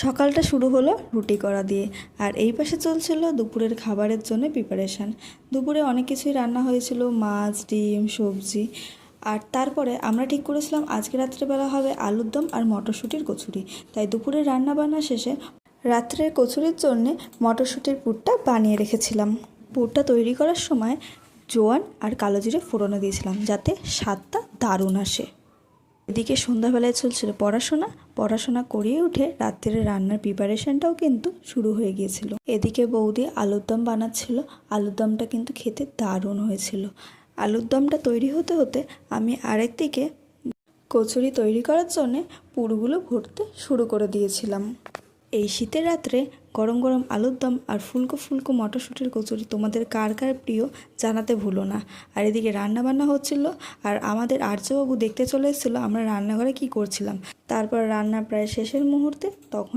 সকালটা শুরু হলো রুটি করা দিয়ে, আর এই পাশে চলছিল দুপুরের খাবারের জন্য প্রিপারেশান। দুপুরে অনেক কিছুই রান্না হয়েছিল, মাছ, ডিম, সবজি। আর তারপরে আমরা ঠিক করেছিলাম আজকে রাত্রেবেলা হবে আলুর দম আর মটরশুঁটির কচুরি। তাই দুপুরের রান্না বান্না শেষে রাত্রের কচুরির জন্যে মটরশুঁটির পুরটা বানিয়ে রেখেছিলাম। পুরটা তৈরি করার সময় জোয়ান আর কালো জিরে ফোড়নে দিয়েছিলাম যাতে স্বাদটা দারুণ আসে। এদিকে সন্ধ্যাবেলায় চলছিল পড়াশোনা করিয়ে উঠে রাত্রের রান্নার প্রিপারেশনটাও কিন্তু শুরু হয়ে গিয়েছিল। এদিকে বৌদি আলুর দম বানাচ্ছিল। আলুর দমটা কিন্তু খেতে দারুণ হয়েছিল। আলুর দমটা তৈরি হতে হতে আমি আরেকদিকে কচুরি তৈরি করার জন্যে পুরগুলো ভরতে শুরু করে দিয়েছিলাম। এই শীতের রাত্রে গরম গরম আলুর দম আর ফুলকো ফুলকো মটরশুঁটির কচুরি তোমাদের কার কার প্রিয় জানাতে ভুলো না। আর এদিকে রান্না বান্না হচ্ছিল, আর আমাদের আর্যবাবু দেখতে চলে এসেছিলো আমরা রান্নাঘরে কি করছিলাম। তারপর রান্না প্রায় শেষের মুহূর্তে তখন